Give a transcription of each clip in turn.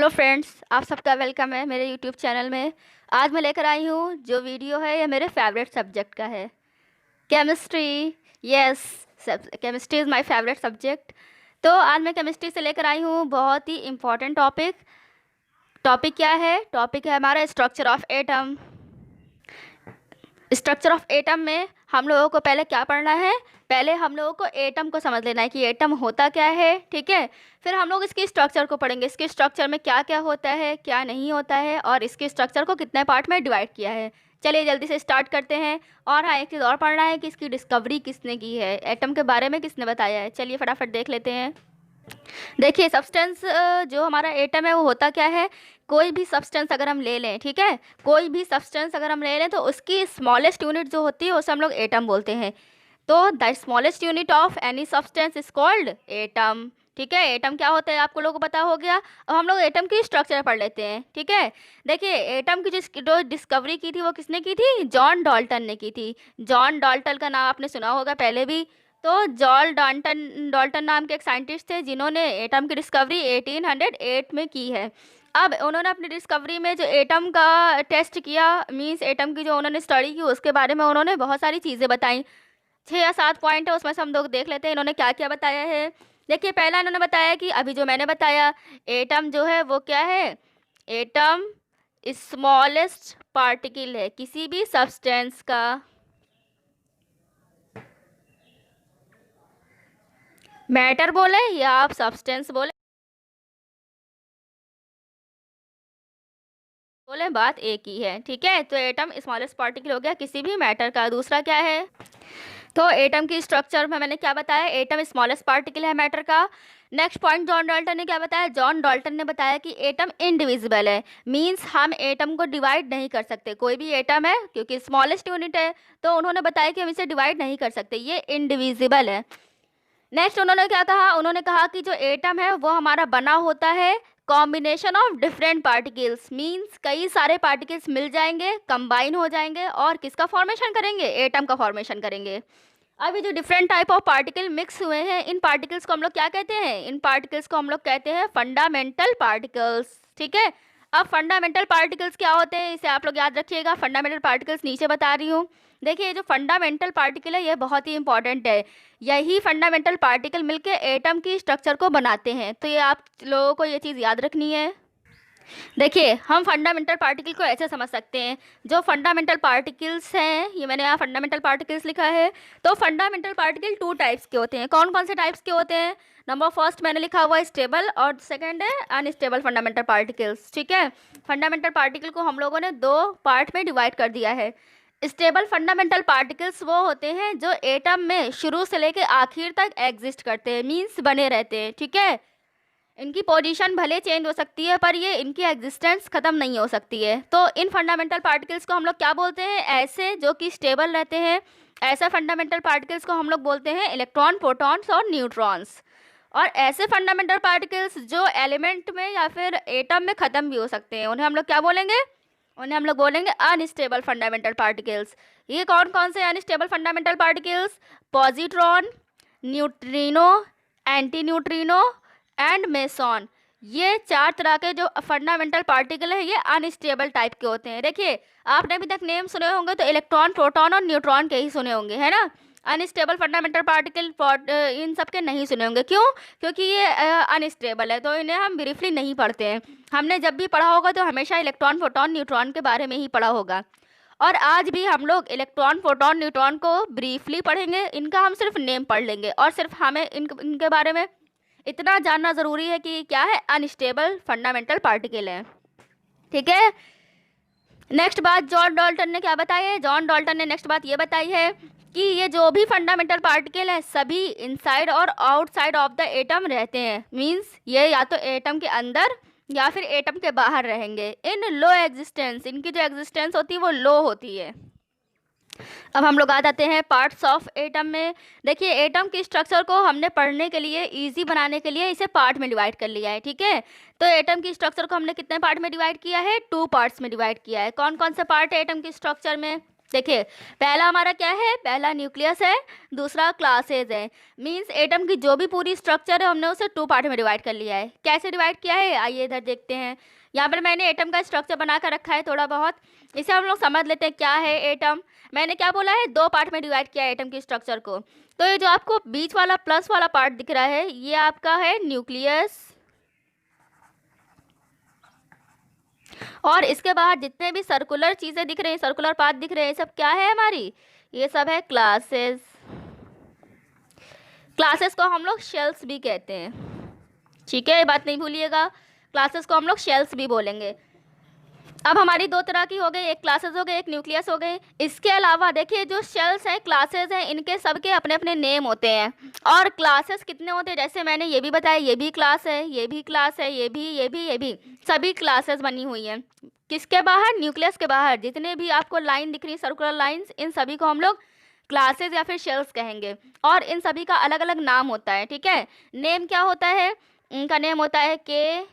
Hello friends, आप सबका welcome है मेरे यूट्यूब चैनल में। आज मैं लेकर आई हूँ जो वीडियो है, ये मेरे फेवरेट सब्जेक्ट का है, chemistry. Yes, chemistry is my favourite subject. तो आज मैं केमिस्ट्री से लेकर आई हूँ बहुत ही इम्पोर्टेंट टॉपिक। टॉपिक क्या है? टॉपिक है हमारा structure of atom. Structure of atom में हम लोगों को पहले क्या पढ़ना है? पहले हम लोगों को एटम को समझ लेना है कि एटम होता क्या है, ठीक है। फिर हम लोग इसके स्ट्रक्चर को पढ़ेंगे, इसके स्ट्रक्चर में क्या क्या होता है, क्या नहीं होता है, और इसके स्ट्रक्चर को कितने पार्ट में डिवाइड किया है। चलिए जल्दी से स्टार्ट करते हैं। और हाँ, एक चीज़ और पढ़ना है कि इसकी डिस्कवरी किसने की है, एटम के बारे में किसने बताया है। चलिए फटाफट देख लेते हैं। देखिए, सब्सटेंस जो हमारा एटम है वो होता क्या है? कोई भी सब्सटेंस अगर हम ले लें, ठीक है, कोई भी सब्सटेंस अगर हम ले लें तो उसकी स्मॉलेस्ट यूनिट जो होती है उसे हम लोग एटम बोलते हैं। तो the smallest unit of any substance is called atom. ठीक है, एटम क्या होता है आपको लोगों को पता हो गया। अब हम लोग एटम की स्ट्रक्चर पढ़ लेते हैं, ठीक है। देखिए, एटम की जो डिस्कवरी की थी वो किसने की थी? जॉन डाल्टन ने की थी। जॉन डाल्टन का नाम आपने सुना होगा पहले भी। तो जॉन डाल्टन डाल्टन नाम के एक साइंटिस्ट थे जिन्होंने एटम की डिस्कवरी 1808 में की है। अब उन्होंने अपनी डिस्कवरी में जो एटम का टेस्ट किया, मींस एटम की जो उन्होंने स्टडी की, उसके बारे में उन्होंने बहुत सारी चीज़ें बताई। 6 या 7 पॉइंट है, उसमें से हम लोग देख लेते हैं इन्होंने क्या क्या बताया है। देखिए, पहला इन्होंने बताया कि अभी जो मैंने बताया, एटम जो है वो क्या है? एटम स्मॉलेस्ट पार्टिकल है किसी भी सब्सटेंस का। मैटर बोले या आप सब्सटेंस बोले बात एक ही है, ठीक है। तो एटम स्मॉलेस्ट पार्टिकल हो गया किसी भी मैटर का। दूसरा क्या है? तो एटम की स्ट्रक्चर में मैंने क्या बताया? एटम स्मॉलेस्ट पार्टिकल है मैटर का। नेक्स्ट पॉइंट जॉन डाल्टन ने क्या बताया? जॉन डाल्टन ने बताया कि एटम इनडिविजिबल है, मींस हम एटम को डिवाइड नहीं कर सकते। कोई भी एटम है, क्योंकि स्मॉलेस्ट यूनिट है, तो उन्होंने बताया कि हम इसे डिवाइड नहीं कर सकते, ये इनडिविजिबल है। नेक्स्ट उन्होंने क्या कहा? उन्होंने कहा कि जो एटम है वो हमारा बना होता है combination of different particles, means कई सारे पार्टिकल्स मिल जाएंगे, कंबाइन हो जाएंगे और किसका फॉर्मेशन करेंगे? एटम का फॉर्मेशन करेंगे। अभी जो different type of particle mix हुए हैं, इन पार्टिकल्स को हम लोग क्या कहते हैं? इन पार्टिकल्स को हम लोग कहते हैं फंडामेंटल पार्टिकल्स, ठीक है। अब फंडामेंटल पार्टिकल्स क्या होते हैं, इसे आप लोग याद रखिएगा। फंडामेंटल पार्टिकल्स नीचे बता रही हूँ। देखिए, जो फंडामेंटल पार्टिकल है ये बहुत ही इंपॉर्टेंट है। यही फंडामेंटल पार्टिकल मिलके एटम की स्ट्रक्चर को बनाते हैं, तो ये आप लोगों को ये चीज़ याद रखनी है। देखिए, हम फंडामेंटल पार्टिकल को ऐसे समझ सकते हैं, जो फंडामेंटल पार्टिकल्स हैं, ये मैंने यहाँ फंडामेंटल पार्टिकल्स लिखा है। तो फंडामेंटल पार्टिकल 2 टाइप्स के होते हैं। कौन कौन से टाइप्स के होते हैं? नंबर फर्स्ट मैंने लिखा हुआ है स्टेबल, और सेकंड है अनस्टेबल फंडामेंटल पार्टिकल्स, ठीक है। फंडामेंटल पार्टिकल को हम लोगों ने 2 पार्ट में डिवाइड कर दिया है। स्टेबल फंडामेंटल पार्टिकल्स वो होते हैं जो एटम में शुरू से लेकर आखिर तक एग्जिस्ट करते हैं, मीन्स बने रहते हैं, ठीक है। इनकी पोजीशन भले चेंज हो सकती है पर ये इनकी एग्जिस्टेंस ख़त्म नहीं हो सकती है। तो इन फंडामेंटल पार्टिकल्स को हम लोग क्या बोलते हैं? ऐसे जो कि स्टेबल रहते हैं, ऐसे फंडामेंटल पार्टिकल्स को हम लोग बोलते हैं इलेक्ट्रॉन, प्रोटॉन्स और न्यूट्रॉन्स। और ऐसे फंडामेंटल पार्टिकल्स जो एलिमेंट में या फिर एटम में ख़त्म भी हो सकते हैं, उन्हें हम लोग क्या बोलेंगे? उन्हें हम लोग बोलेंगे अनस्टेबल फंडामेंटल पार्टिकल्स। ये कौन कौन से unstable fundamental particles? Positron, neutrino, anti neutrino and meson. ये 4 तरह के जो फंडामेंटल पार्टिकल हैं, ये अनस्टेबल टाइप के होते हैं। देखिए, आपने अभी तक नेम सुने होंगे तो इलेक्ट्रॉन, प्रोटॉन और न्यूट्रॉन के ही सुने होंगे, है ना। अनस्टेबल फंडामेंटल पार्टिकल इन सब के नहीं सुने होंगे। क्यों? क्योंकि ये अनस्टेबल है, तो इन्हें हम ब्रीफली नहीं पढ़ते हैं। हमने जब भी पढ़ा होगा तो हमेशा इलेक्ट्रॉन, प्रोटॉन, न्यूट्रॉन के बारे में ही पढ़ा होगा। और आज भी हम लोग इलेक्ट्रॉन, प्रोटॉन, न्यूट्रॉन को ब्रीफली पढ़ेंगे। इनका हम सिर्फ नेम पढ़ लेंगे और सिर्फ हमें इनके बारे में इतना जानना ज़रूरी है कि क्या है? अनस्टेबल फंडामेंटल पार्टिकल है, ठीक है। नेक्स्ट बात जॉन डाल्टन ने क्या बताया है? जॉन डाल्टन ने नेक्स्ट बात ये बताई है कि ये जो भी फंडामेंटल पार्टिकल है सभी इनसाइड और आउटसाइड ऑफ द एटम रहते हैं, मींस ये या तो एटम के अंदर या फिर एटम के बाहर रहेंगे। इन लो एग्जिस्टेंस, इनकी जो एग्जिस्टेंस होती है वो लो होती है। अब हम लोग आ जाते हैं पार्ट्स ऑफ एटम में। देखिए, एटम की स्ट्रक्चर को हमने पढ़ने के लिए, इजी बनाने के लिए इसे पार्ट में डिवाइड कर लिया है, ठीक है। तो एटम की स्ट्रक्चर को हमने कितने पार्ट में डिवाइड किया है? 2 पार्ट्स में डिवाइड किया है। कौन कौन से पार्ट है एटम की स्ट्रक्चर में? देखिए पहला हमारा क्या है, पहला न्यूक्लियस है, दूसरा क्लासेज है। मींस एटम की जो भी पूरी स्ट्रक्चर है हमने उसे 2 पार्ट में डिवाइड कर लिया है। कैसे डिवाइड किया है आइए इधर देखते हैं। यहाँ पर मैंने एटम का स्ट्रक्चर बना कर रखा है थोड़ा बहुत, इसे हम लोग समझ लेते हैं क्या है एटम। मैंने क्या बोला है, 2 पार्ट में डिवाइड किया है एटम की स्ट्रक्चर को। तो ये जो आपको बीच वाला प्लस वाला पार्ट दिख रहा है ये आपका है न्यूक्लियस, और इसके बाहर जितने भी सर्कुलर चीज़ें दिख रही हैं, सर्कुलर पाथ दिख रहे हैं, सब क्या है हमारी, ये सब है क्लासेस। क्लासेस को हम लोग शेल्स भी कहते हैं, ठीक है, ये बात नहीं भूलिएगा, क्लासेस को हम लोग शेल्स भी बोलेंगे। अब हमारी 2 तरह की हो गई, एक क्लासेस हो गए, एक न्यूक्लियस हो गए। इसके अलावा देखिए जो शेल्स हैं, क्लासेस हैं, इनके सबके अपने अपने नेम होते हैं। और क्लासेस कितने होते हैं, जैसे मैंने ये भी बताया, ये भी क्लास है, ये भी क्लास है, ये भी सभी क्लासेस बनी हुई हैं। किसके बाहर, न्यूक्लियस के बाहर जितने भी आपको लाइन दिख रही है, सर्कुलर लाइन्स, इन सभी को हम लोग क्लासेस या फिर शेल्स कहेंगे। और इन सभी का अलग अलग नाम होता है, ठीक है। नेम क्या होता है, इनका नेम होता है KLMN,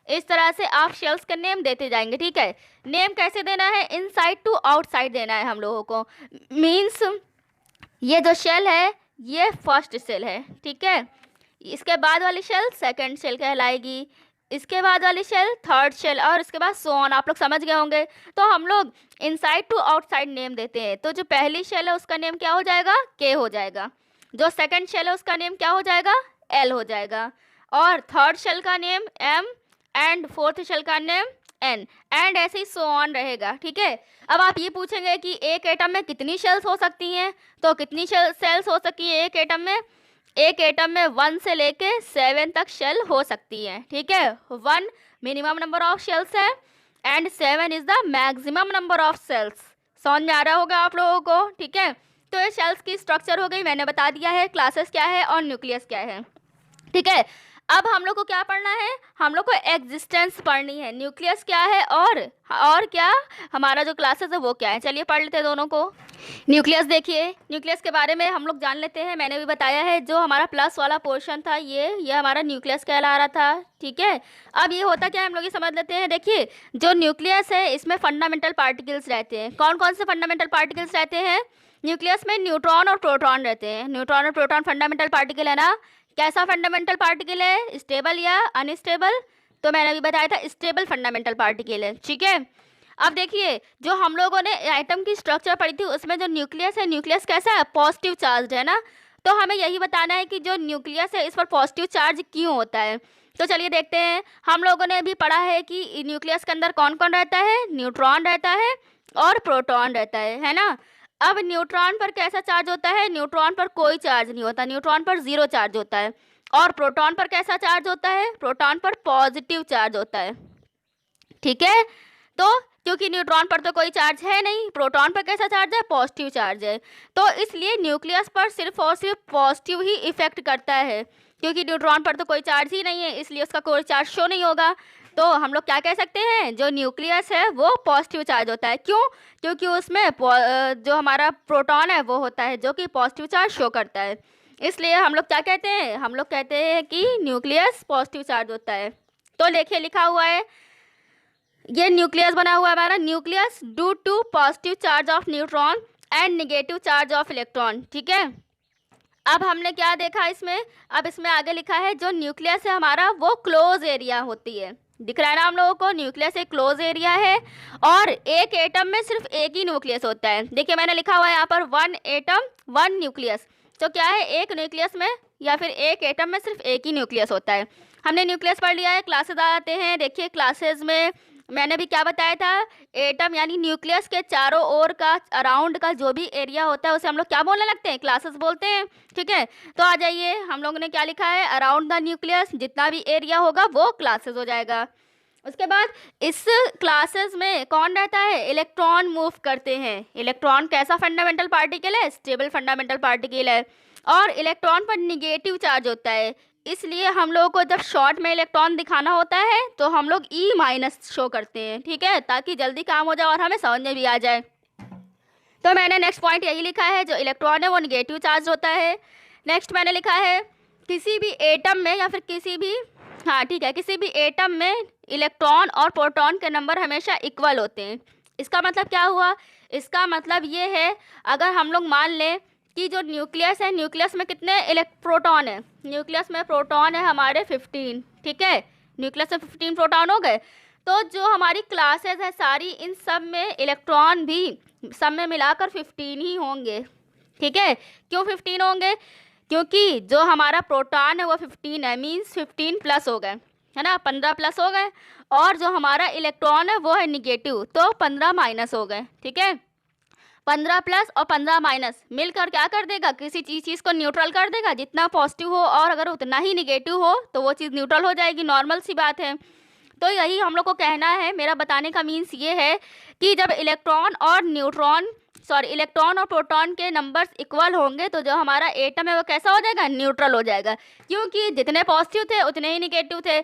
इस तरह से आप शेल्स का नेम देते जाएंगे, ठीक है। नेम कैसे देना है, इनसाइड टू आउटसाइड देना है हम लोगों को। मीन्स ये जो शेल है ये फर्स्ट शेल है, ठीक है, इसके बाद वाली शेल सेकंड शेल कहलाएगी, इसके बाद वाली शेल थर्ड शेल, और इसके बाद सो ऑन। आप लोग समझ गए होंगे। तो हम लोग इनसाइड टू आउटसाइड नेम देते हैं। तो जो पहली शेल है उसका नेम क्या हो जाएगा, K हो जाएगा। जो सेकंड शेल है उसका नेम क्या हो जाएगा, L हो जाएगा। और थर्ड शेल का name M, and fourth shell का नेम N, एंड ऐसे ही सो ऑन रहेगा, ठीक है। अब आप ये पूछेंगे कि एक एटम में कितनी शेल्स हो सकती हैं, तो कितनी सेल्स हो सकती हैं एक एटम में, एक एटम में 1 से लेके 7 तक शेल हो सकती है, ठीक है। 1 मिनिमम नंबर ऑफ शेल्स है and 7 is the maximum number of cells. समझ में आ रहा होगा आप लोगों को, ठीक है। तो ये शेल्स की स्ट्रक्चर हो गई, मैंने बता दिया है क्लासेस क्या है और न्यूक्लियस क्या है, ठीक है। अब हम लोग को क्या पढ़ना है, हम लोग को एग्जिस्टेंस पढ़नी है, न्यूक्लियस क्या है और क्या हमारा जो क्लासेस है वो क्या है। चलिए पढ़ लेते हैं दोनों को। न्यूक्लियस देखिए, न्यूक्लियस के बारे में हम लोग जान लेते हैं। मैंने भी बताया है जो हमारा प्लस वाला पोर्शन था ये हमारा न्यूक्लियस कहला रहा था, ठीक है। अब ये होता क्या है हम लोग ये समझ लेते हैं। देखिए जो न्यूक्लियस है इसमें फंडामेंटल पार्टिकल्स रहते हैं। कौन कौन से फंडामेंटल पार्टिकल्स रहते हैं न्यूक्लियस में, न्यूट्रॉन और प्रोटॉन रहते हैं। न्यूट्रॉन और प्रोटॉन फंडामेंटल पार्टिकल है ना। कैसा फंडामेंटल पार्टिकल है, स्टेबल या अनस्टेबल, तो मैंने अभी बताया था स्टेबल फंडामेंटल पार्टिकल है, ठीक है। अब देखिए जो हम लोगों ने एटम की स्ट्रक्चर पढ़ी थी उसमें जो न्यूक्लियस है, न्यूक्लियस कैसा है, पॉजिटिव चार्ज है ना। तो हमें यही बताना है कि जो न्यूक्लियस है इस पर पॉजिटिव चार्ज क्यों होता है। तो चलिए देखते हैं। हम लोगों ने भी पढ़ा है कि न्यूक्लियस के अंदर कौन कौन रहता है, न्यूट्रॉन रहता है और प्रोटॉन रहता है ना। अब न्यूट्रॉन पर कैसा चार्ज होता है, न्यूट्रॉन पर कोई चार्ज नहीं होता, न्यूट्रॉन पर 0 चार्ज होता है। और प्रोटॉन पर कैसा चार्ज होता है, प्रोटॉन पर पॉजिटिव चार्ज होता है, ठीक है। तो क्योंकि न्यूट्रॉन पर तो कोई चार्ज है नहीं, प्रोटॉन पर कैसा चार्ज है, पॉजिटिव चार्ज है। तो इसलिए न्यूक्लियस पर सिर्फ और सिर्फ पॉजिटिव ही इफेक्ट करता है, क्योंकि न्यूट्रॉन पर तो कोई चार्ज ही नहीं है, इसलिए उसका कोई चार्ज शो नहीं होगा। तो हम लोग क्या कह सकते हैं, जो न्यूक्लियस है वो पॉजिटिव चार्ज होता है। क्यों, क्योंकि उसमें जो हमारा प्रोटॉन है वो होता है जो कि पॉजिटिव चार्ज शो करता है। इसलिए हम लोग क्या कहते हैं, हम लोग कहते हैं कि न्यूक्लियस पॉजिटिव चार्ज होता है। तो देखिए लिखा हुआ है, ये न्यूक्लियस बना हुआ है हमारा, nucleus due to positive charge of neutron and negative charge of electron, ठीक है। अब हमने क्या देखा इसमें, अब इसमें आगे लिखा है जो न्यूक्लियस है हमारा वो क्लोज एरिया होती है। दिख रहा है ना हम लोगों को, न्यूक्लियस एक क्लोज एरिया है और एक एटम में सिर्फ एक ही न्यूक्लियस होता है। देखिए मैंने लिखा हुआ है यहाँ पर 1 एटम 1 न्यूक्लियस। तो क्या है, एक न्यूक्लियस में या फिर एक एटम में सिर्फ एक ही न्यूक्लियस होता है। हमने न्यूक्लियस पढ़ लिया है, क्लासेज आते हैं। देखिए क्लासेज में मैंने भी क्या बताया था, एटम यानी न्यूक्लियस के चारों ओर का अराउंड का जो भी एरिया होता है उसे हम लोग क्या बोलने लगते हैं, क्लासेस बोलते हैं, ठीक है। तो आ जाइए, हम लोगों ने क्या लिखा है, अराउंड द न्यूक्लियस जितना भी एरिया होगा वो क्लासेस हो जाएगा। उसके बाद इस क्लासेस में कौन रहता है, इलेक्ट्रॉन मूव करते हैं। इलेक्ट्रॉन कैसा फंडामेंटल पार्टिकल है, स्टेबल फंडामेंटल पार्टिकल है। और इलेक्ट्रॉन पर निगेटिव चार्ज होता है, इसलिए हम लोगों को जब शॉर्ट में इलेक्ट्रॉन दिखाना होता है तो हम लोग E- शो करते हैं, ठीक है, ताकि जल्दी काम हो जाए और हमें समझ में भी आ जाए। तो मैंने नेक्स्ट पॉइंट यही लिखा है, जो इलेक्ट्रॉन है वो निगेटिव चार्ज होता है। नेक्स्ट मैंने लिखा है किसी भी एटम में या फिर किसी भी, हाँ ठीक है, किसी भी एटम में इलेक्ट्रॉन और प्रोटॉन के नंबर हमेशा इक्वल होते हैं। इसका मतलब क्या हुआ? इसका मतलब ये है, अगर हम लोग मान लें कि जो न्यूक्लियस है, न्यूक्लियस में कितने प्रोटॉन है? न्यूक्लियस में प्रोटॉन है हमारे 15, ठीक है, न्यूक्लियस में 15 प्रोटॉन हो गए। तो जो हमारी क्लासेस है सारी, इन सब में इलेक्ट्रॉन भी सब में मिलाकर 15 ही होंगे, ठीक है। क्यों 15 होंगे? क्योंकि जो हमारा प्रोटॉन है वो 15 है, मीन्स 15 प्लस हो गए, है ना, 15 प्लस हो गए। और जो हमारा इलेक्ट्रॉन है वो है निगेटिव, तो 15 माइनस हो गए, ठीक है। 15 प्लस और 15 माइनस मिलकर क्या कर देगा? किसी चीज़ को न्यूट्रल कर देगा। जितना पॉजिटिव हो और अगर उतना ही निगेटिव हो तो वो चीज़ न्यूट्रल हो जाएगी, नॉर्मल सी बात है। तो यही हम लोग को कहना है, मेरा बताने का मीन्स ये है कि जब इलेक्ट्रॉन और प्रोटॉन के नंबर्स इक्वल होंगे तो जो हमारा एटम है वो कैसा हो जाएगा? न्यूट्रल हो जाएगा, क्योंकि जितने पॉजिटिव थे उतने ही निगेटिव थे।